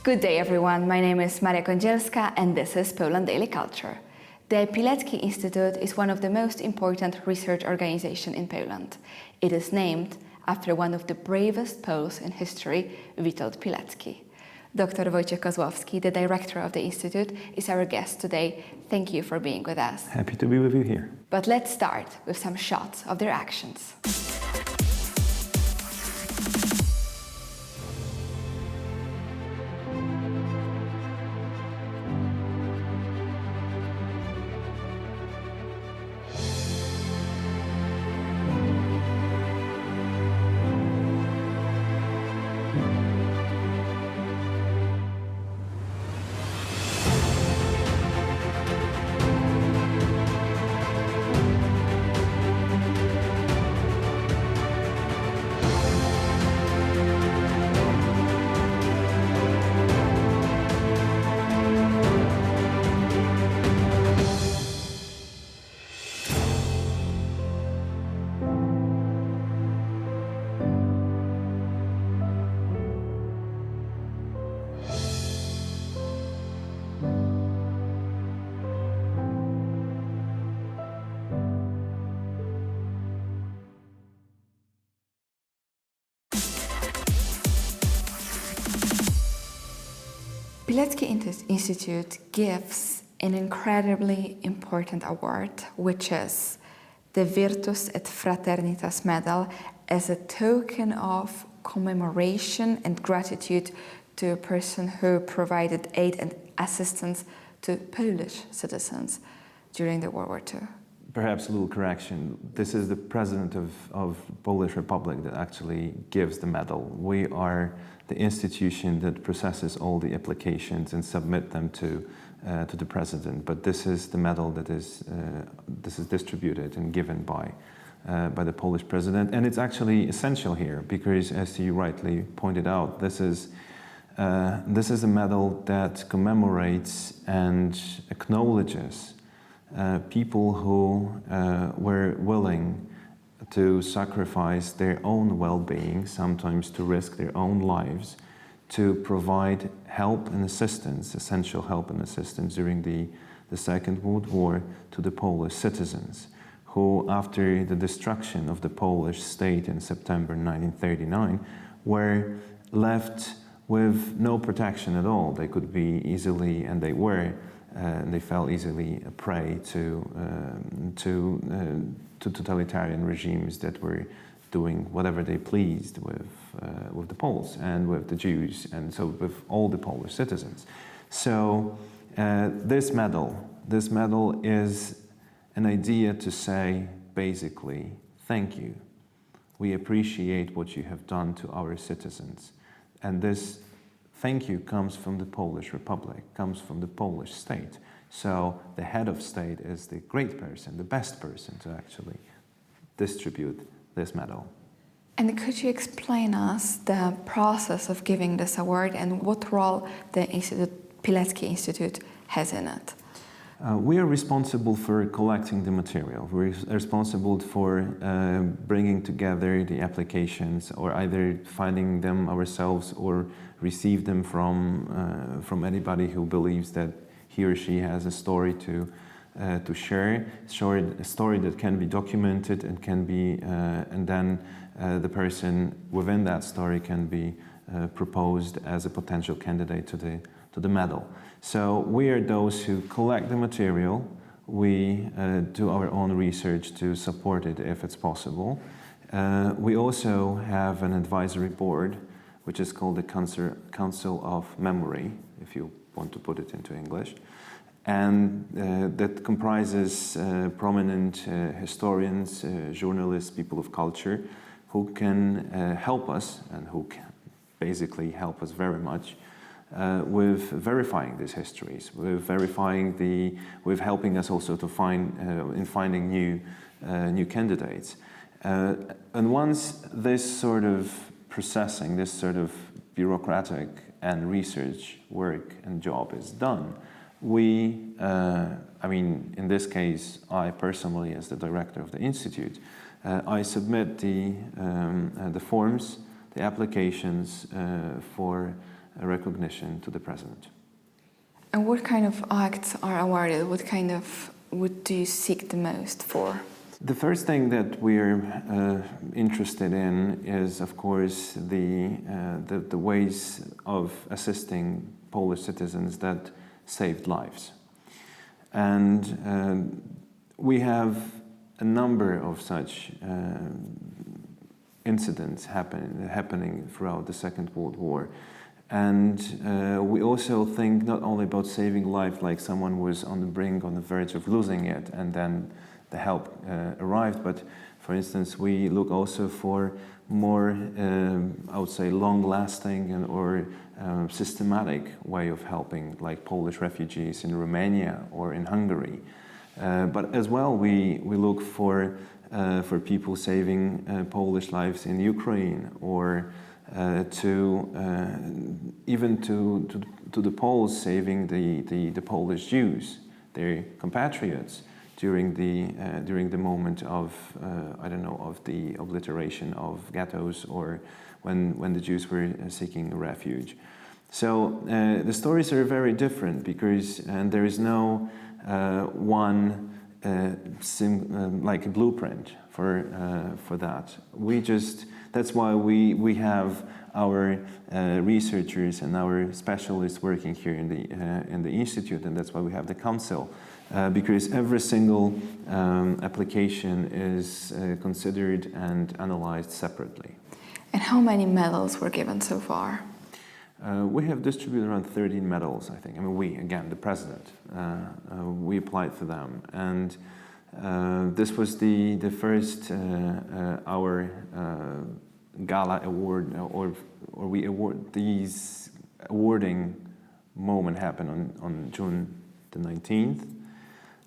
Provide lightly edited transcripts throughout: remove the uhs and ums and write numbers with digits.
Good day, everyone. My name is Maria Kądzielska, and this is Poland Daily Culture. The Pilecki Institute is one of the most important research organizations in Poland. It is named after one of the bravest Poles in history, Witold Pilecki. Dr. Wojciech Kozłowski, the director of the institute, is our guest today. Thank you for being with us. Happy to be with you here. But let's start with some shots of their actions. Pilecki Institute gives an incredibly important award, which is the Virtus et Fraternitas Medal, as a token of commemoration and gratitude to a person who provided aid and assistance to Polish citizens during the World War II. Perhaps a little correction. This is the president of Polish Republic that actually gives the medal. We are the institution that processes all the applications and submit them to the president. But this is the medal that is distributed and given by the Polish president, and it's actually essential here because, as you rightly pointed out, this is a medal that commemorates and acknowledges people who were willing to sacrifice their own well-being, sometimes to risk their own lives, to provide help and assistance, essential help and assistance during the Second World War to the Polish citizens, who, after the destruction of the Polish state in September 1939, were left with no protection at all. They could be easily, and they were, they fell easily a prey to totalitarian regimes that were doing whatever they pleased with the Poles and with the Jews, and so with all the Polish citizens. So this medal is an idea to say, basically, thank you. We appreciate what you have done to our citizens, and this thank you comes from the Polish Republic, comes from the Polish state. So the head of state is the great person, the best person to actually distribute this medal. And could you explain us the process of giving this award and what role the Pilecki Institute has in it? We are responsible for collecting the material. We're responsible for bringing together the applications, or either finding them ourselves or receive them from anybody who believes that he or she has a story to share, a story that can be documented and can be, and then the person within that story can be proposed as a potential candidate to the medal. So we are those who collect the material. We do our own research to support it if it's possible. We also have an advisory board, which is called the Council of Memory, if you want to put it into English. And that comprises prominent historians, journalists, people of culture, who can help us, and who can basically help us very much with verifying these histories, with helping us also to finding new candidates. And once this sort of processing, this sort of bureaucratic and research work and job is done, we, in this case, I personally, as the director of the Institute, I submit the forms, the applications for recognition to the president. And what kind of acts are awarded? What kind of would do you seek the most for? The first thing that we're interested in is, of course, the ways of assisting Polish citizens that saved lives. And we have a number of such incidents happening throughout the Second World War. And we also think not only about saving life, like someone was on the verge of losing it, and then the help arrived, but for instance, we look also for more, I would say, long-lasting or systematic way of helping, like Polish refugees in Romania or in Hungary. But as well, we look for people saving Polish lives in Ukraine, or even to the Poles saving the Polish Jews, their compatriots, during the moment of of the obliteration of ghettos, or when the Jews were seeking refuge. So the stories are very different because there is no one like a blueprint for that. That's why we have our researchers and our specialists working here in the institute, and that's why we have the council, because every single application is considered and analyzed separately. And how many medals were given so far? We have distributed around 13 medals, I think. I mean, the president, we applied for them, and this was the first our gala award, or we award these awarding moment happened on June the 19th.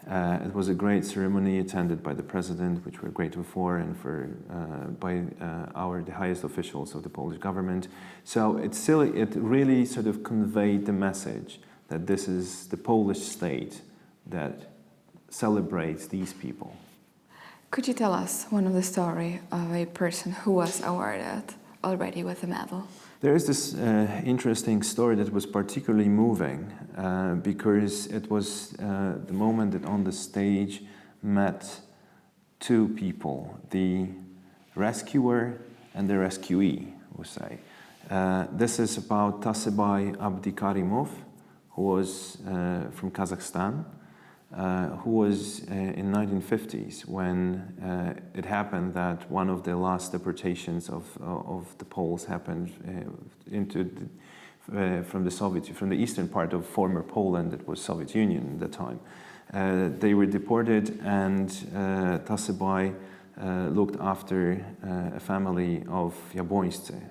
It was a great ceremony attended by the president, which we're grateful for, and by the highest officials of the Polish government. So it really sort of conveyed the message that this is the Polish state that celebrates these people. Could you tell us one of the story of a person who was awarded already with a medal? There is this interesting story that was particularly moving because it was the moment that on the stage met two people, the rescuer and the rescuee, we'll say. This is about Tasibay Abdikarimov, who was from Kazakhstan, who was in 1950s when it happened that one of the last deportations of the Poles happened from the eastern part of former Poland, that was Soviet Union at the time. They were deported, and Tasibay looked after a family of Jabłońscy,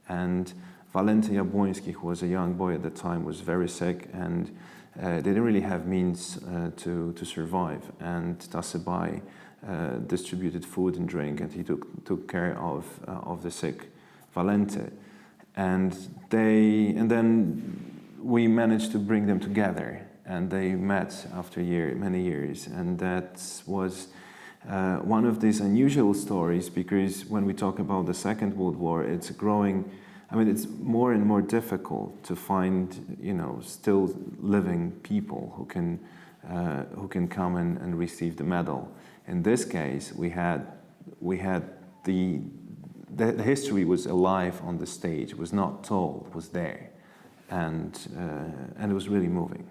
and Walenty Jabłoński, who was a young boy at the time, was very sick, and they didn't really have means to survive, and Tasibay distributed food and drink, and he took care of the sick Walenty, and then we managed to bring them together, and they met after many years, and that was one of these unusual stories, because when we talk about the Second World War, it's more and more difficult to find, still living people who can come and receive the medal. In this case, we had the history was alive on the stage. It was not told, it was there, and it was really moving.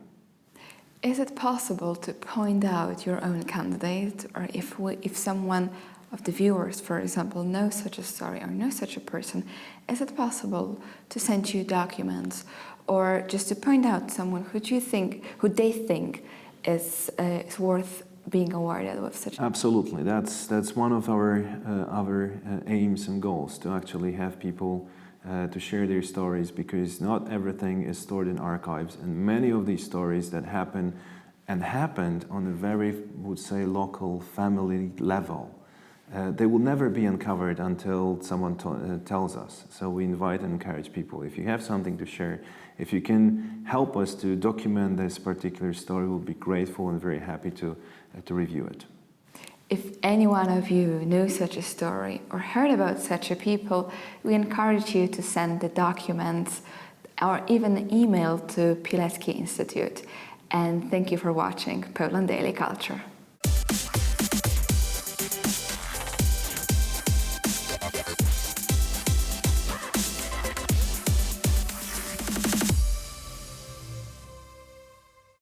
Is it possible to point out your own candidate, or if someone of the viewers, for example, knows such a story or knows such a person, is it possible to send you documents, or just to point out someone who they think is worth being awarded with such? Absolutely, that's one of our aims and goals, to actually have people to share their stories, because not everything is stored in archives, and many of these stories that happened on a very, would say, local family level, they will never be uncovered until someone tells us. So we invite and encourage people, if you have something to share, if you can help us to document this particular story, we'll be grateful and very happy to review it. If any one of you knows such a story or heard about such a people, we encourage you to send the documents or even email to Pilecki Institute. And thank you for watching Poland Daily Culture.